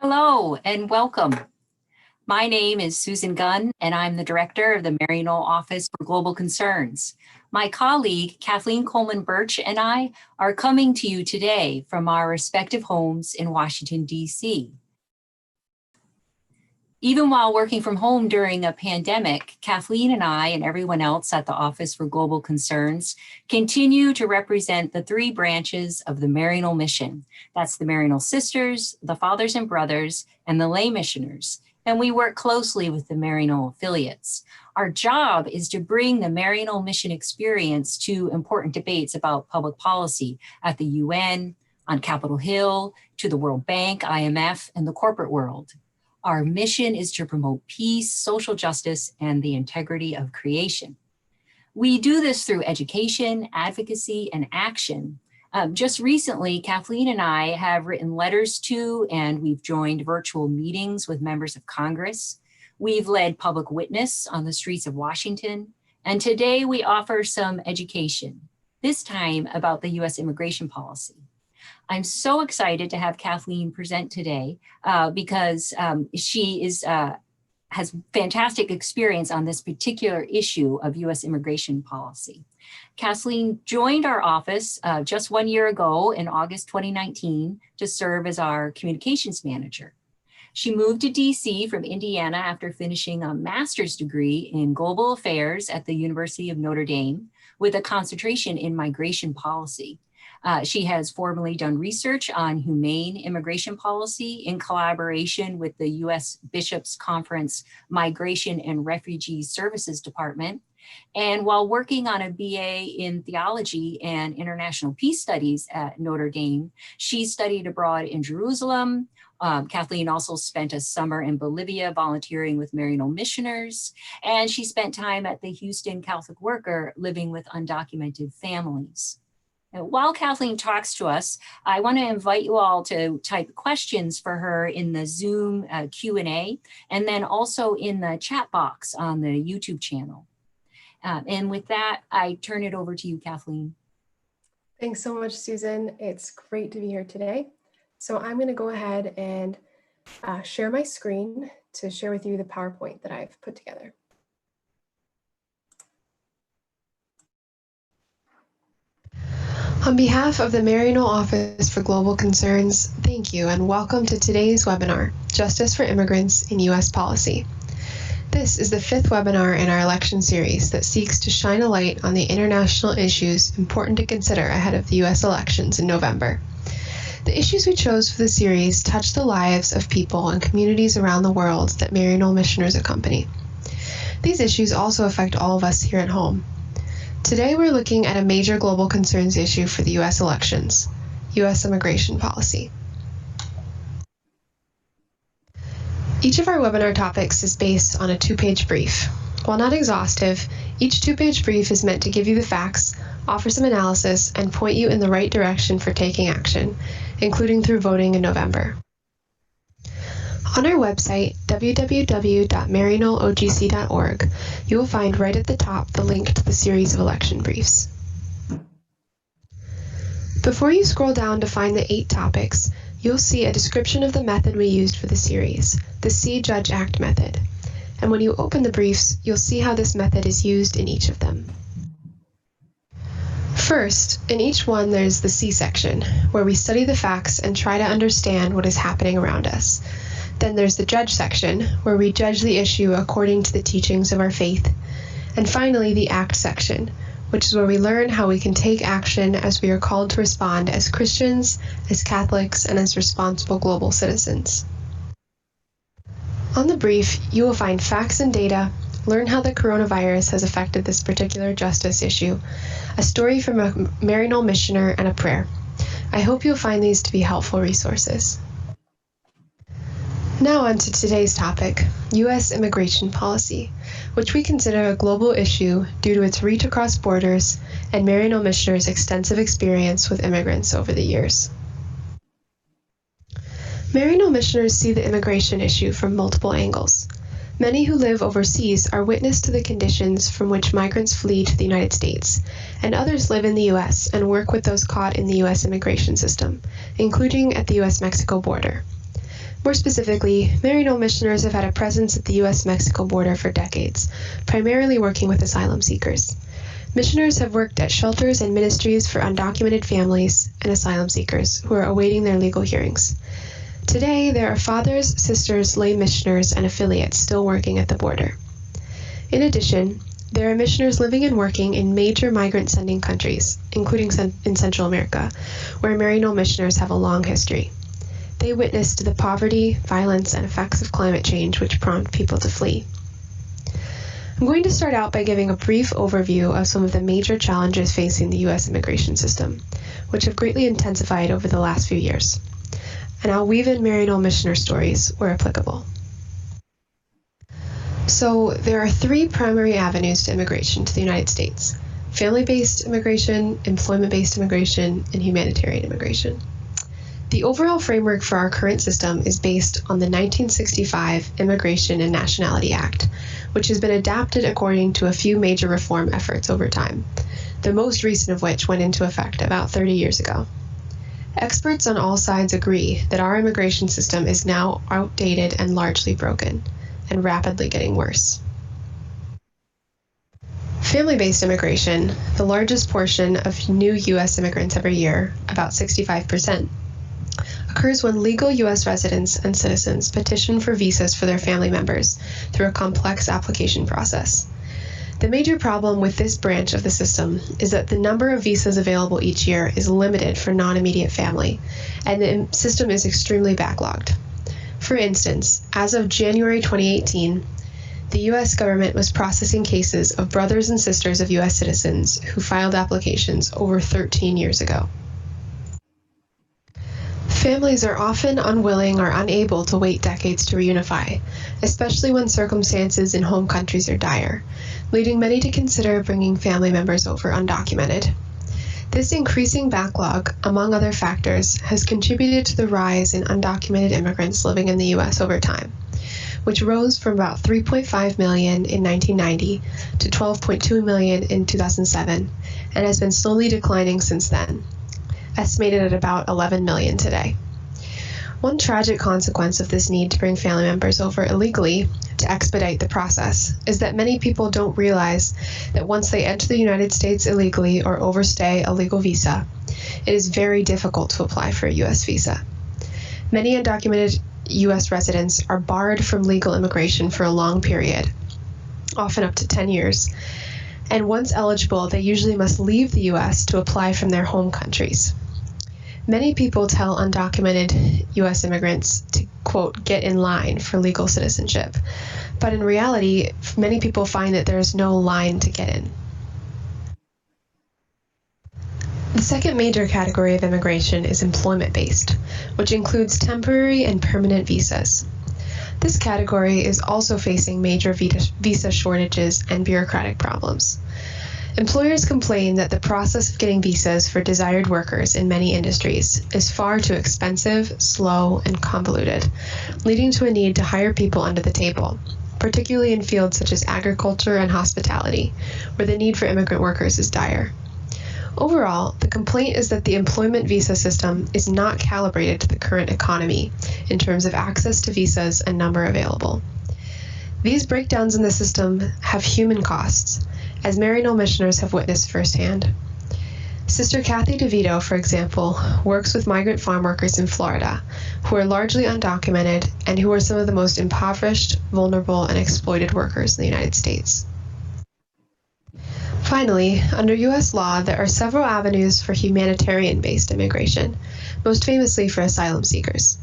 Hello and welcome. My name is Susan Gunn, and I'm the director of the Maryknoll Office for Global Concerns. My colleague, Kathleen Kollman Birch, and I are coming to you today from our respective homes in Washington, D.C. Even while working from home during a pandemic, Kathleen and I and everyone else at the Office for Global Concerns continue to represent the three branches of the Maryknoll mission. That's the Maryknoll Sisters, the Fathers and Brothers, and the lay missioners. And we work closely with the Maryknoll affiliates. Our job is to bring the Maryknoll mission experience to important debates about public policy at the UN, on Capitol Hill, to the World Bank, IMF, and the corporate world. Our mission is to promote peace, social justice, and the integrity of creation. We do this through education, advocacy, and action. Just recently, Kathleen and I have written letters to, and we've joined virtual meetings with members of Congress. We've led public witness on the streets of Washington. And today we offer some education, this time about the US immigration policy. I'm so excited to have Kathleen present today because she has fantastic experience on this particular issue of US immigration policy. Kathleen joined our office just 1 year ago in August 2019 to serve as our communications manager. She moved to DC from Indiana after finishing a master's degree in global affairs at the University of Notre Dame with a concentration in migration policy. She has formally done research on humane immigration policy in collaboration with the U.S. Bishops' Conference Migration and Refugee Services Department. And while working on a BA in theology and international peace studies at Notre Dame, she studied abroad in Jerusalem. Kathleen also spent a summer in Bolivia volunteering with Maryknoll missioners, and she spent time at the Houston Catholic Worker living with undocumented families. While Kathleen talks to us, I want to invite you all to type questions for her in the Zoom Q&A, and then also in the chat box on the YouTube channel. And with that, I turn it over to you, Kathleen. Thanks so much, Susan. It's great to be here today. So I'm going to go ahead and share my screen to share with you the PowerPoint that I've put together. On behalf of the Maryknoll Office for Global Concerns, thank you and welcome to today's webinar, Justice for Immigrants in U.S. Policy. This is the fifth webinar in our election series that seeks to shine a light on the international issues important to consider ahead of the U.S. elections in November. The issues we chose for the series touch the lives of people and communities around the world that Maryknoll missioners accompany. These issues also affect all of us here at home. Today, we're looking at a major global concerns issue for the U.S. elections, U.S. immigration policy. Each of our webinar topics is based on a two-page brief. While not exhaustive, each two-page brief is meant to give you the facts, offer some analysis, and point you in the right direction for taking action, including through voting in November. On our website, www.maryknollogc.org, you will find right at the top the link to the series of election briefs. Before you scroll down to find the 8 topics, you'll see a description of the method we used for the series, the See, Judge, Act method. And when you open the briefs, you'll see how this method is used in each of them. First, in each one, there's the See section, where we study the facts and try to understand what is happening around us. Then there's the Judge section, where we judge the issue according to the teachings of our faith. And finally, the Act section, which is where we learn how we can take action as we are called to respond as Christians, as Catholics, and as responsible global citizens. On the brief, you will find facts and data, learn how the coronavirus has affected this particular justice issue, a story from a Maryknoll missioner, and a prayer. I hope you'll find these to be helpful resources. Now on to today's topic, U.S. immigration policy, which we consider a global issue due to its reach across borders and Maryknoll missioners' extensive experience with immigrants over the years. Maryknoll missioners see the immigration issue from multiple angles. Many who live overseas are witness to the conditions from which migrants flee to the United States, and others live in the U.S. and work with those caught in the U.S. immigration system, including at the U.S.-Mexico border. More specifically, Maryknoll missioners have had a presence at the U.S.-Mexico border for decades, primarily working with asylum seekers. Missioners have worked at shelters and ministries for undocumented families and asylum seekers who are awaiting their legal hearings. Today, there are fathers, sisters, lay missioners, and affiliates still working at the border. In addition, there are missioners living and working in major migrant-sending countries, including in Central America, where Maryknoll missioners have a long history. They witnessed the poverty, violence, and effects of climate change which prompt people to flee. I'm going to start out by giving a brief overview of some of the major challenges facing the U.S. immigration system, which have greatly intensified over the last few years. And I'll weave in Maryknoll missioner stories where applicable. So there are three primary avenues to immigration to the United States: family-based immigration, employment-based immigration, and humanitarian immigration. The overall framework for our current system is based on the 1965 Immigration and Nationality Act, which has been adapted according to a few major reform efforts over time, the most recent of which went into effect about 30 years ago. Experts on all sides agree that our immigration system is now outdated and largely broken, and rapidly getting worse. Family-based immigration, the largest portion of new U.S. immigrants every year, about 65%, occurs when legal U.S. residents and citizens petition for visas for their family members through a complex application process. The major problem with this branch of the system is that the number of visas available each year is limited for non-immediate family, and the system is extremely backlogged. For instance, as of January 2018, the U.S. government was processing cases of brothers and sisters of U.S. citizens who filed applications over 13 years ago. Families are often unwilling or unable to wait decades to reunify, especially when circumstances in home countries are dire, leading many to consider bringing family members over undocumented. This increasing backlog, among other factors, has contributed to the rise in undocumented immigrants living in the U.S. over time, which rose from about 3.5 million in 1990 to 12.2 million in 2007, and has been slowly declining since then, estimated at about 11 million today. One tragic consequence of this need to bring family members over illegally to expedite the process is that many people don't realize that once they enter the United States illegally or overstay a legal visa, it is very difficult to apply for a U.S. visa. Many undocumented U.S. residents are barred from legal immigration for a long period, often up to 10 years, and once eligible, they usually must leave the U.S. to apply from their home countries. Many people tell undocumented U.S. immigrants to, quote, get in line for legal citizenship, but in reality, many people find that there is no line to get in. The second major category of immigration is employment-based, which includes temporary and permanent visas. This category is also facing major visa shortages and bureaucratic problems. Employers complain that the process of getting visas for desired workers in many industries is far too expensive, slow, and convoluted, leading to a need to hire people under the table, particularly in fields such as agriculture and hospitality, where the need for immigrant workers is dire. Overall, the complaint is that the employment visa system is not calibrated to the current economy in terms of access to visas and number available. These breakdowns in the system have human costs, as Maryknoll missioners have witnessed firsthand. Sister Kathy DeVito, for example, works with migrant farm workers in Florida, who are largely undocumented and who are some of the most impoverished, vulnerable, and exploited workers in the United States. Finally, under U.S. law, there are several avenues for humanitarian-based immigration, most famously for asylum seekers.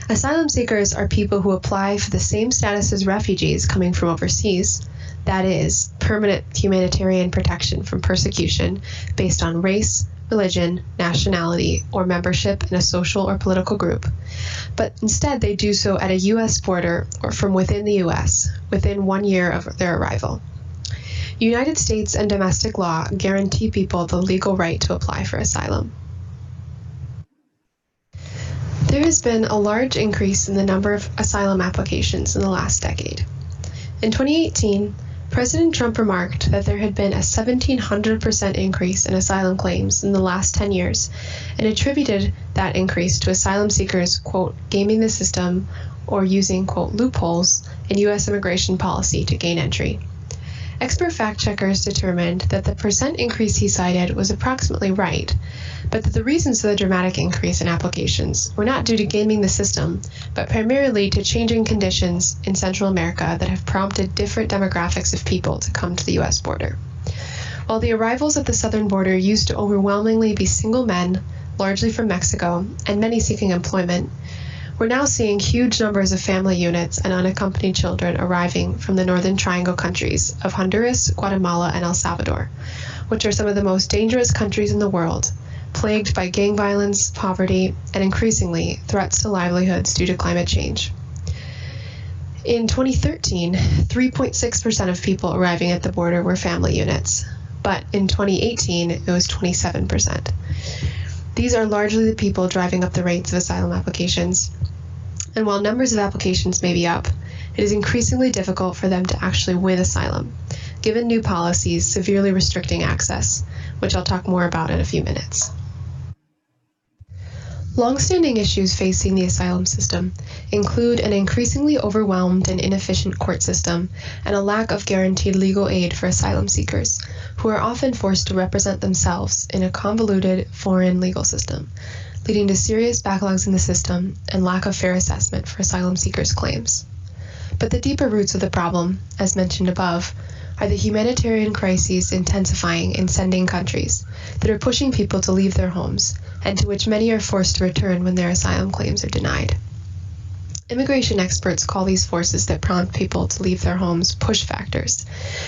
Asylum seekers are people who apply for the same status as refugees coming from overseas, that is, permanent humanitarian protection from persecution based on race, religion, nationality, or membership in a social or political group, but instead they do so at a U.S. border or from within the U.S. within 1 year of their arrival. United States and domestic law guarantee people the legal right to apply for asylum. There has been a large increase in the number of asylum applications in the last decade. In 2018, President Trump remarked that there had been a 1,700% increase in asylum claims in the last 10 years and attributed that increase to asylum seekers, quote, gaming the system or using, quote, loopholes in U.S. immigration policy to gain entry. Expert fact-checkers determined that the percent increase he cited was approximately right, but that the reasons for the dramatic increase in applications were not due to gaming the system, but primarily to changing conditions in Central America that have prompted different demographics of people to come to the U.S. border. While the arrivals at the southern border used to overwhelmingly be single men, largely from Mexico, and many seeking employment, we're now seeing huge numbers of family units and unaccompanied children arriving from the Northern Triangle countries of Honduras, Guatemala, and El Salvador, which are some of the most dangerous countries in the world, plagued by gang violence, poverty, and increasingly threats to livelihoods due to climate change. In 2013, 3.6% of people arriving at the border were family units, but in 2018, it was 27%. These are largely the people driving up the rates of asylum applications. And while numbers of applications may be up, it is increasingly difficult for them to actually win asylum, given new policies severely restricting access, which I'll talk more about in a few minutes. Long-standing issues facing the asylum system include an increasingly overwhelmed and inefficient court system and a lack of guaranteed legal aid for asylum seekers, who are often forced to represent themselves in a convoluted foreign legal system, leading to serious backlogs in the system and lack of fair assessment for asylum seekers' claims. But the deeper roots of the problem, as mentioned above, are the humanitarian crises intensifying in sending countries that are pushing people to leave their homes, and to which many are forced to return when their asylum claims are denied. Immigration experts call these forces that prompt people to leave their homes push factors,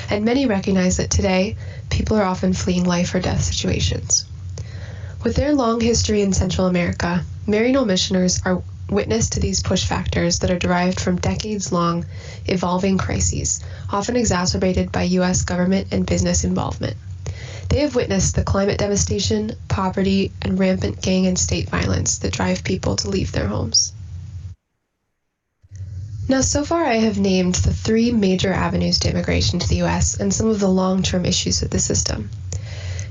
and many recognize that today, people are often fleeing life or death situations. With their long history in Central America, Maryknoll missioners are witness to these push factors that are derived from decades-long evolving crises, often exacerbated by U.S. government and business involvement. They have witnessed the climate devastation, poverty, and rampant gang and state violence that drive people to leave their homes. Now, so far I have named the three major avenues to immigration to the U.S. and some of the long-term issues with the system.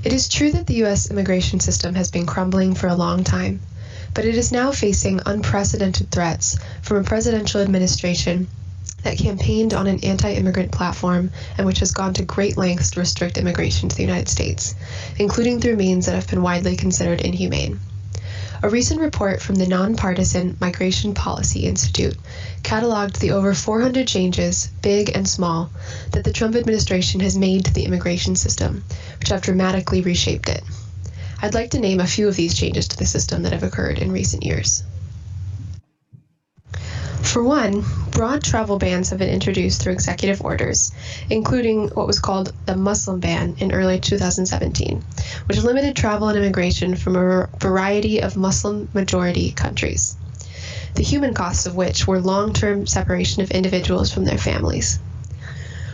It is true that the U.S. immigration system has been crumbling for a long time, but it is now facing unprecedented threats from a presidential administration that campaigned on an anti-immigrant platform and which has gone to great lengths to restrict immigration to the United States, including through means that have been widely considered inhumane. A recent report from the nonpartisan Migration Policy Institute cataloged the over 400 changes, big and small, that the Trump administration has made to the immigration system, which have dramatically reshaped it. I'd like to name a few of these changes to the system that have occurred in recent years. For one, broad travel bans have been introduced through executive orders, including what was called the Muslim ban in early 2017, which limited travel and immigration from a variety of Muslim-majority countries, the human costs of which were long-term separation of individuals from their families.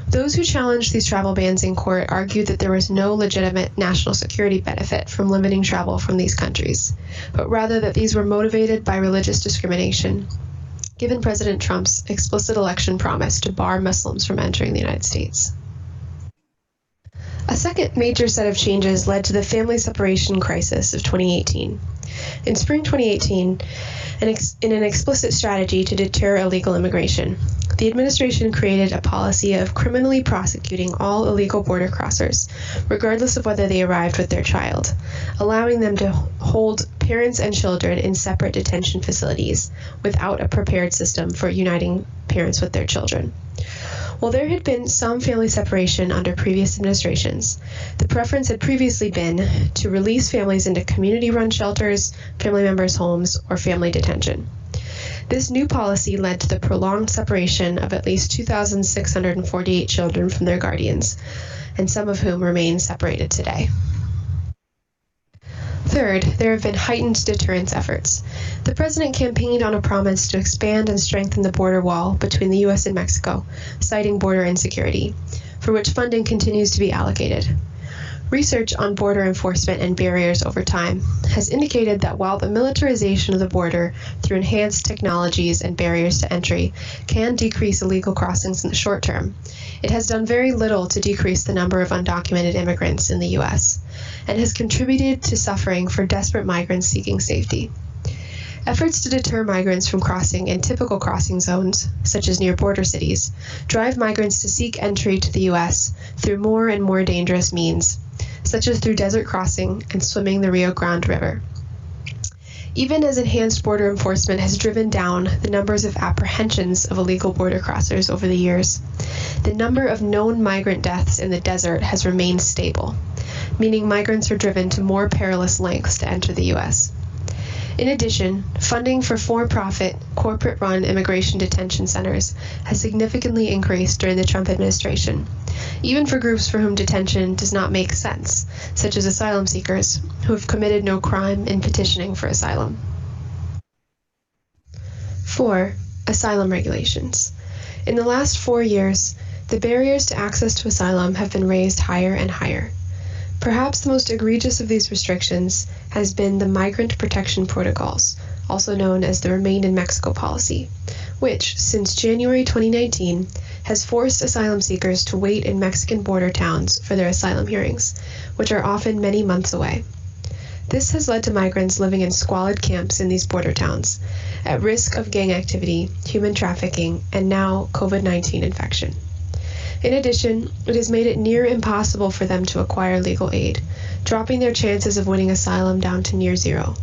Those who challenged these travel bans in court argued that there was no legitimate national security benefit from limiting travel from these countries, but rather that these were motivated by religious discrimination, given President Trump's explicit election promise to bar Muslims from entering the United States. A second major set of changes led to the family separation crisis of 2018. In spring 2018, in an explicit strategy to deter illegal immigration, the administration created a policy of criminally prosecuting all illegal border crossers, regardless of whether they arrived with their child, allowing them to hold parents and children in separate detention facilities without a prepared system for uniting parents with their children. While there had been some family separation under previous administrations, the preference had previously been to release families into community-run shelters, family members' homes, or family detention. This new policy led to the prolonged separation of at least 2,648 children from their guardians, and some of whom remain separated today. Third, there have been heightened deterrence efforts. The president campaigned on a promise to expand and strengthen the border wall between the U.S. and Mexico, citing border insecurity, for which funding continues to be allocated. Research on border enforcement and barriers over time has indicated that while the militarization of the border through enhanced technologies and barriers to entry can decrease illegal crossings in the short term, it has done very little to decrease the number of undocumented immigrants in the U.S. and has contributed to suffering for desperate migrants seeking safety. Efforts to deter migrants from crossing in typical crossing zones, such as near border cities, drive migrants to seek entry to the U.S. through more and more dangerous means, such as through desert crossing and swimming the Rio Grande River. Even as enhanced border enforcement has driven down the numbers of apprehensions of illegal border crossers over the years, the number of known migrant deaths in the desert has remained stable, meaning migrants are driven to more perilous lengths to enter the U.S. In addition, funding for for-profit, corporate-run immigration detention centers has significantly increased during the Trump administration, even for groups for whom detention does not make sense, such as asylum seekers who have committed no crime in petitioning for asylum. 4. Asylum regulations. In the last 4 years, the barriers to access to asylum have been raised higher and higher. Perhaps the most egregious of these restrictions has been the Migrant Protection Protocols, also known as the Remain in Mexico policy, which, since January 2019, has forced asylum seekers to wait in Mexican border towns for their asylum hearings, which are often many months away. This has led to migrants living in squalid camps in these border towns, at risk of gang activity, human trafficking, and now COVID-19 infection. In addition, it has made it near impossible for them to acquire legal aid, dropping their chances of winning asylum down to near zero.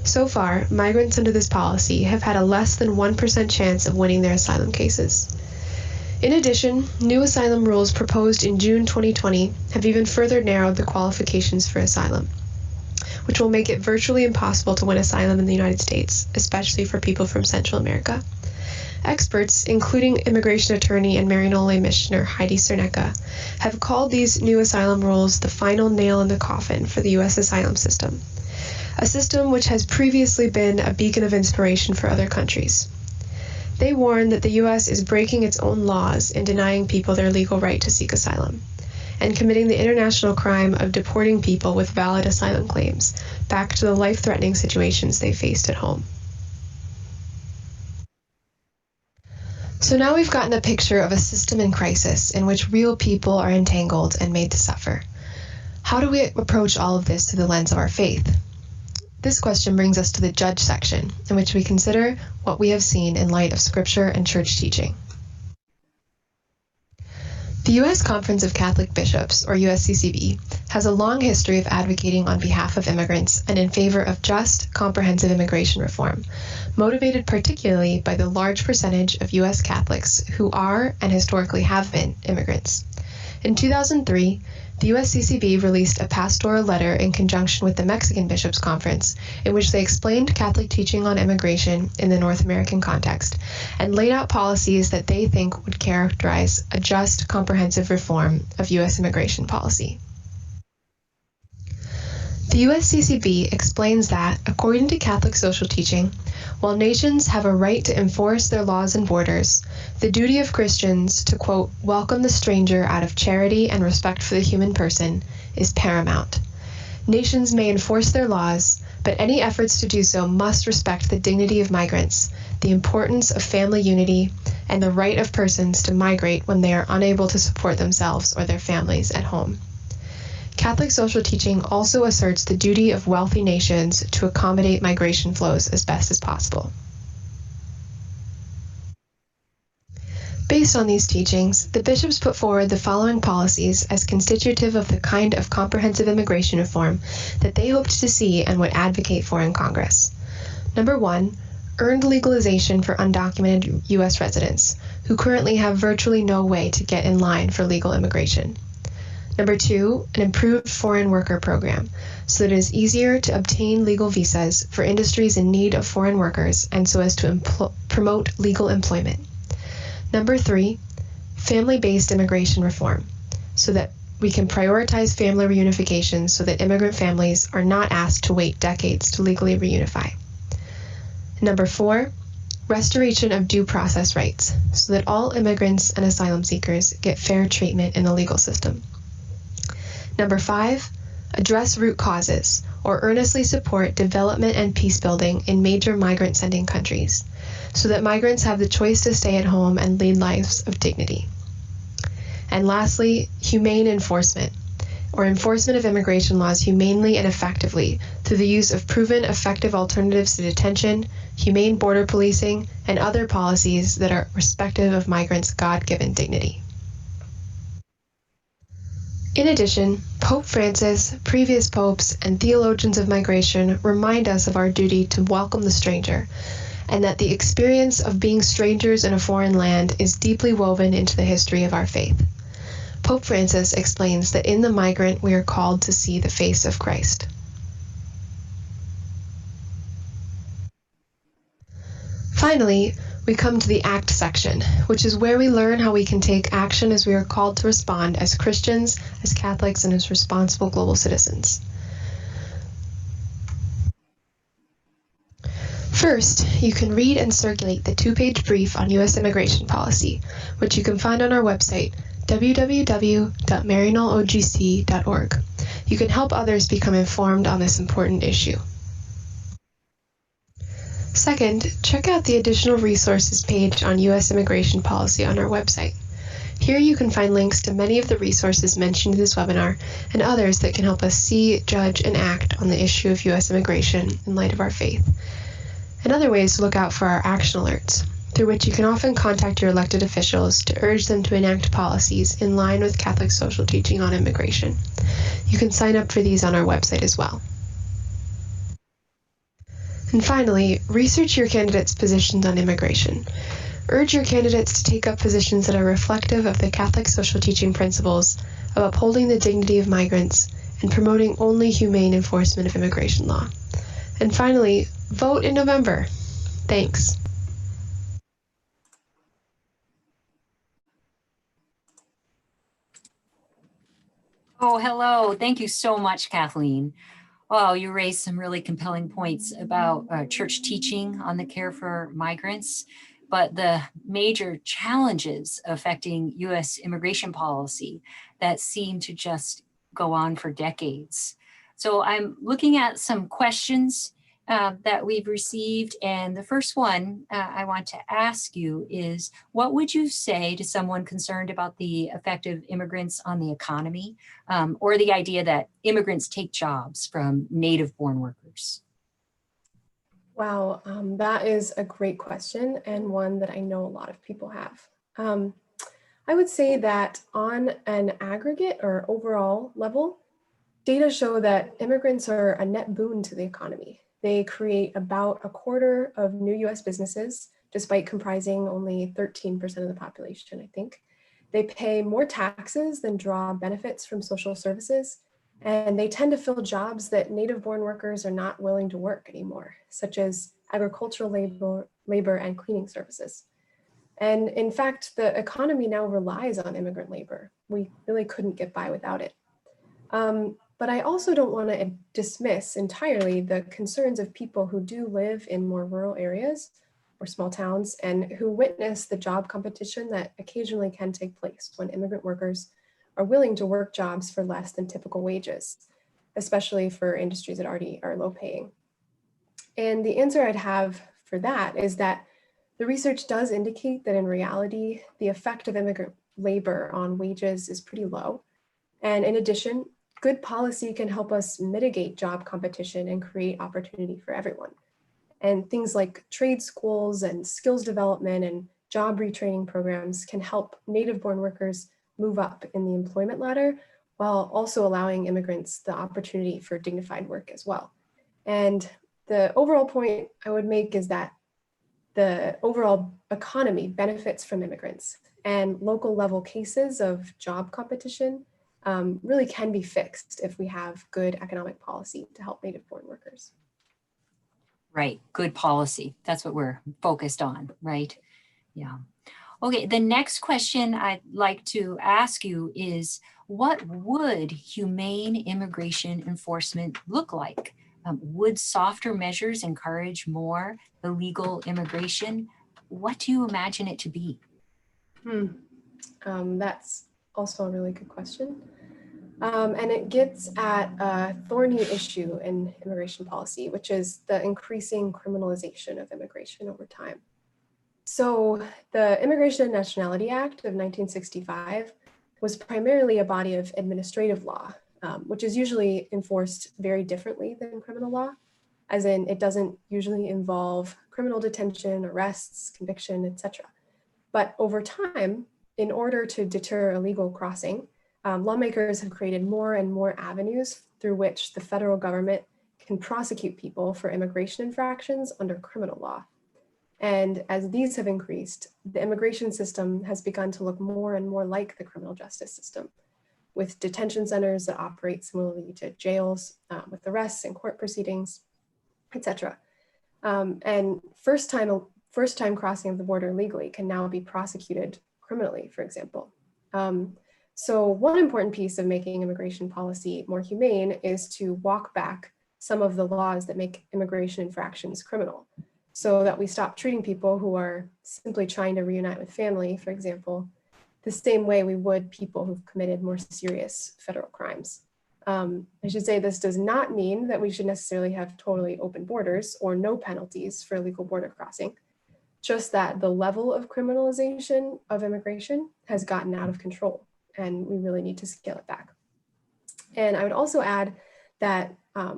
So far, migrants under this policy have had a less than 1% chance of winning their asylum cases. In addition, new asylum rules proposed in June 2020 have even further narrowed the qualifications for asylum, which will make it virtually impossible to win asylum in the United States, especially for people from Central America. Experts, including immigration attorney and Maryknoll Missioner Heidi Cernecka, have called these new asylum rules the final nail in the coffin for the U.S. asylum system, a system which has previously been a beacon of inspiration for other countries. They warn that the U.S. is breaking its own laws in denying people their legal right to seek asylum, and committing the international crime of deporting people with valid asylum claims back to the life-threatening situations they faced at home. So now we've gotten a picture of a system in crisis in which real people are entangled and made to suffer. How do we approach all of this through the lens of our faith? This question brings us to the judge section, in which we consider what we have seen in light of scripture and church teaching. The U.S. Conference of Catholic Bishops, or USCCB, has a long history of advocating on behalf of immigrants and in favor of just, comprehensive immigration reform, motivated particularly by the large percentage of U.S. Catholics who are, and historically have been, immigrants. In 2003, the USCCB released a pastoral letter in conjunction with the Mexican Bishops' Conference, in which they explained Catholic teaching on immigration in the North American context and laid out policies that they think would characterize a just, comprehensive reform of U.S. immigration policy. The USCCB explains that, according to Catholic social teaching, while nations have a right to enforce their laws and borders, the duty of Christians to, quote, welcome the stranger out of charity and respect for the human person is paramount. Nations may enforce their laws, but any efforts to do so must respect the dignity of migrants, the importance of family unity, and the right of persons to migrate when they are unable to support themselves or their families at home. Catholic social teaching also asserts the duty of wealthy nations to accommodate migration flows as best as possible. Based on these teachings, the bishops put forward the following policies as constitutive of the kind of comprehensive immigration reform that they hoped to see and would advocate for in Congress. Number 1, earned legalization for undocumented U.S. residents, who currently have virtually no way to get in line for legal immigration. Number 2, an improved foreign worker program, so that it is easier to obtain legal visas for industries in need of foreign workers and so as to promote legal employment. Number 3, family-based immigration reform, so that we can prioritize family reunification so that immigrant families are not asked to wait decades to legally reunify. Number 4, restoration of due process rights, so that all immigrants and asylum seekers get fair treatment in the legal system. Number 5, address root causes, or earnestly support development and peace building in major migrant-sending countries, so that migrants have the choice to stay at home and lead lives of dignity. And lastly, humane enforcement, or enforcement of immigration laws humanely and effectively through the use of proven effective alternatives to detention, humane border policing, and other policies that are respective of migrants' God-given dignity. In addition, Pope Francis, previous popes, and theologians of migration remind us of our duty to welcome the stranger, and that the experience of being strangers in a foreign land is deeply woven into the history of our faith. Pope Francis explains that in the migrant we are called to see the face of Christ. Finally, we come to the ACT section, which is where we learn how we can take action as we are called to respond as Christians, as Catholics, and as responsible global citizens. First, you can read and circulate the 2-page brief on U.S. immigration policy, which you can find on our website, www.maryknollogc.org. You can help others become informed on this important issue. Second, check out the additional resources page on U.S. immigration policy on our website. Here you can find links to many of the resources mentioned in this webinar and others that can help us see, judge, and act on the issue of U.S. immigration in light of our faith. And other ways to look out for our action alerts, through which you can often contact your elected officials to urge them to enact policies in line with Catholic social teaching on immigration. You can sign up for these on our website as well. And finally, research your candidates' positions on immigration. Urge your candidates to take up positions that are reflective of the Catholic social teaching principles of upholding the dignity of migrants and promoting only humane enforcement of immigration law. And finally, vote in November. Thanks. Oh, hello. Thank you so much, Kathleen. Oh, you raised some really compelling points about church teaching on the care for migrants, but the major challenges affecting U.S. immigration policy that seem to just go on for decades. So I'm looking at some questions that we've received. And the first one I want to ask you is, what would you say to someone concerned about the effect of immigrants on the economy, or the idea that immigrants take jobs from native-born workers? Wow, that is a great question and one that I know a lot of people have. I would say that on an aggregate or overall level, data show that immigrants are a net boon to the economy. They create about a quarter of new US businesses, despite comprising only 13% of the population, I think. They pay more taxes than draw benefits from social services, and they tend to fill jobs that native-born workers are not willing to work anymore, such as agricultural labor and cleaning services. And in fact, the economy now relies on immigrant labor. We really couldn't get by without it. But I also don't want to dismiss entirely the concerns of people who do live in more rural areas or small towns and who witness the job competition that occasionally can take place when immigrant workers are willing to work jobs for less than typical wages, especially for industries that already are low paying. And the answer I'd have for that is that the research does indicate that in reality, the effect of immigrant labor on wages is pretty low. And in addition, good policy can help us mitigate job competition and create opportunity for everyone. And things like trade schools and skills development and job retraining programs can help native-born workers move up in the employment ladder, while also allowing immigrants the opportunity for dignified work as well. And the overall point I would make is that the overall economy benefits from immigrants, and local level cases of job competition really can be fixed if we have good economic policy to help native-born workers. Right, good policy. That's what we're focused on, right? Yeah. Okay, the next question I'd like to ask you is, what would humane immigration enforcement look like? Would softer measures encourage more illegal immigration? What do you imagine it to be? That's also a really good question. And it gets at a thorny issue in immigration policy, which is the increasing criminalization of immigration over time. So the Immigration and Nationality Act of 1965 was primarily a body of administrative law, which is usually enforced very differently than criminal law, as in it doesn't usually involve criminal detention, arrests, conviction, etc. But over time, in order to deter illegal crossing, lawmakers have created more and more avenues through which the federal government can prosecute people for immigration infractions under criminal law. And as these have increased, the immigration system has begun to look more and more like the criminal justice system, with detention centers that operate similarly to jails, with arrests and court proceedings, etc. And first-time crossing of the border legally can now be prosecuted criminally, for example. So one important piece of making immigration policy more humane is to walk back some of the laws that make immigration infractions criminal, so that we stop treating people who are simply trying to reunite with family, for example, the same way we would people who've committed more serious federal crimes. I should say this does not mean that we should necessarily have totally open borders or no penalties for illegal border crossing, just that the level of criminalization of immigration has gotten out of control, and we really need to scale it back. And I would also add that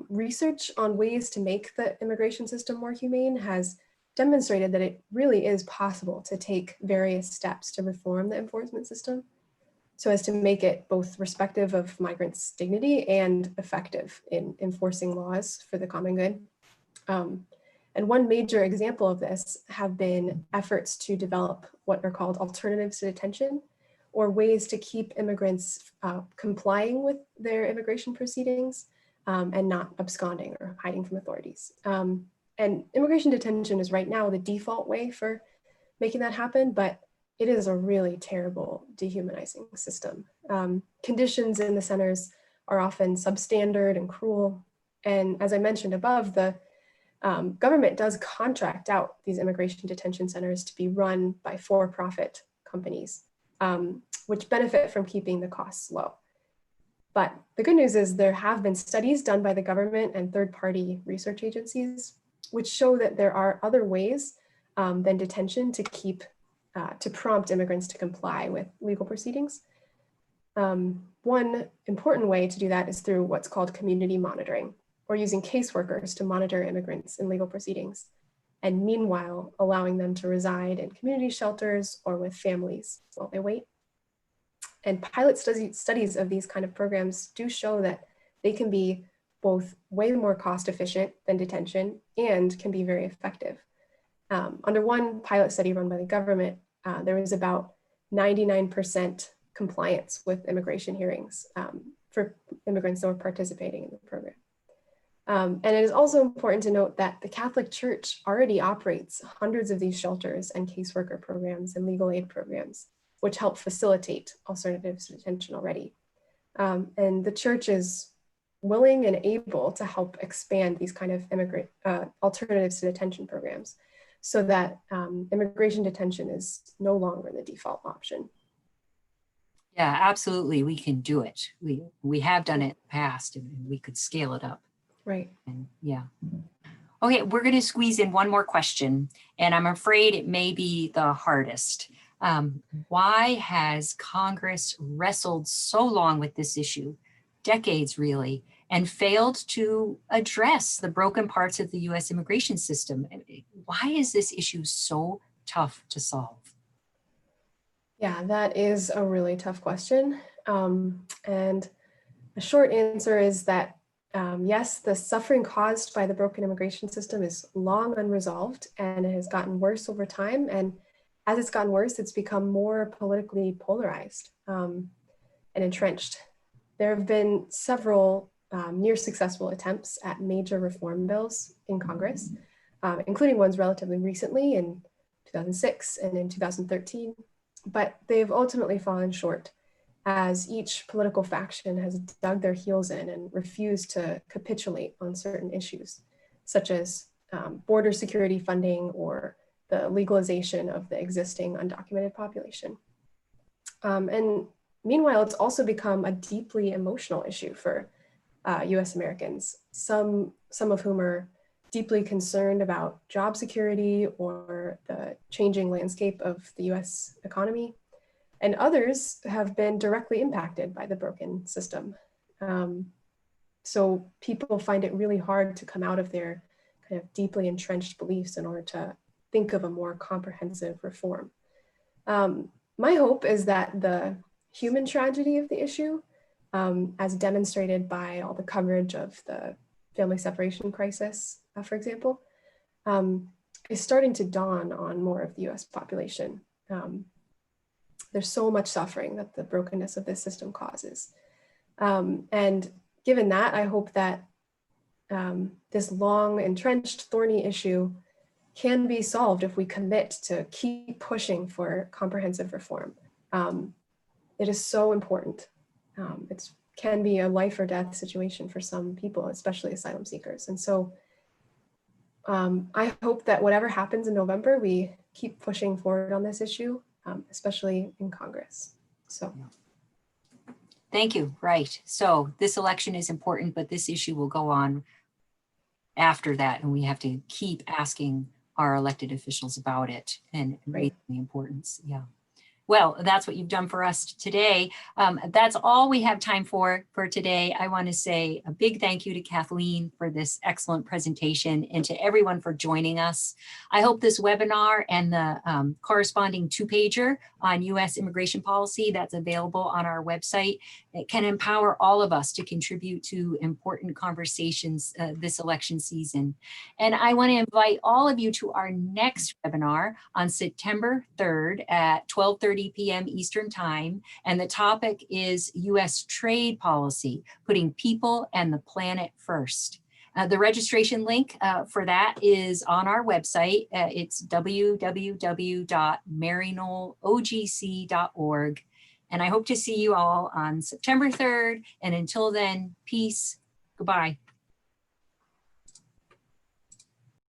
research on ways to make the immigration system more humane has demonstrated that it really is possible to take various steps to reform the enforcement system so as to make it both respective of migrants' dignity and effective in enforcing laws for the common good. And one major example of this have been efforts to develop what are called alternatives to detention, or ways to keep immigrants complying with their immigration proceedings and not absconding or hiding from authorities. And immigration detention is right now the default way for making that happen, but it is a really terrible, dehumanizing system. Conditions in the centers are often substandard and cruel. And as I mentioned above, the government does contract out these immigration detention centers to be run by for-profit companies, which benefit from keeping the costs low. But the good news is there have been studies done by the government and third-party research agencies, which show that there are other ways than detention to prompt immigrants to comply with legal proceedings. One important way to do that is through what's called community monitoring, or using caseworkers to monitor immigrants in legal proceedings, and meanwhile allowing them to reside in community shelters or with families while they wait. And pilot studies of these kind of programs do show that they can be both way more cost efficient than detention and can be very effective. Under one pilot study run by the government, there was about 99% compliance with immigration hearings for immigrants that were participating in the program. And it is also important to note that the Catholic Church already operates hundreds of these shelters and caseworker programs and legal aid programs, which help facilitate alternatives to detention already. And the church is willing and able to help expand these kind of alternatives to detention programs, so that immigration detention is no longer the default option. Yeah, absolutely. We can do it. We have done it in the past, and we could scale it up. Right. And yeah. Okay, we're going to squeeze in one more question, and I'm afraid it may be the hardest. Why has Congress wrestled so long with this issue, decades really, and failed to address the broken parts of the U.S. immigration system? Why is this issue so tough to solve? Yeah, that is a really tough question. And a short answer is that, yes, the suffering caused by the broken immigration system is long unresolved, and it has gotten worse over time. And as it's gotten worse, it's become more politically polarized and entrenched. There have been several near successful attempts at major reform bills in Congress, including ones relatively recently in 2006 and in 2013, but they've ultimately fallen short as each political faction has dug their heels in and refused to capitulate on certain issues, such as border security funding or the legalization of the existing undocumented population. And Meanwhile, it's also become a deeply emotional issue for US Americans, some of whom are deeply concerned about job security or the changing landscape of the US economy. And others have been directly impacted by the broken system. So people find it really hard to come out of their kind of deeply entrenched beliefs in order to think of a more comprehensive reform. My hope is that the human tragedy of the issue, as demonstrated by all the coverage of the family separation crisis, for example, is starting to dawn on more of the US population. There's so much suffering that the brokenness of this system causes. And given that, I hope that this long, entrenched, thorny issue can be solved if we commit to keep pushing for comprehensive reform. It is so important. It can be a life or death situation for some people, especially asylum seekers. And so I hope that whatever happens in November, we keep pushing forward on this issue, especially in Congress. So. Thank you. Right. So this election is important, but this issue will go on after that, and we have to keep asking our elected officials about it and raising the importance. Yeah. Well, that's what you've done for us today. That's all we have time for today. I want to say a big thank you to Kathleen for this excellent presentation and to everyone for joining us. I hope this webinar and the corresponding two-pager on U.S. immigration policy that's available on our website, it can empower all of us to contribute to important conversations this election season. And I want to invite all of you to our next webinar on September 3rd at 12:30 p.m. Eastern Time. And the topic is U.S. trade policy, putting people and the planet first. The registration link for that is on our website. It's www.maryknollogc.org. And I hope to see you all on September 3rd. And until then, peace. Goodbye.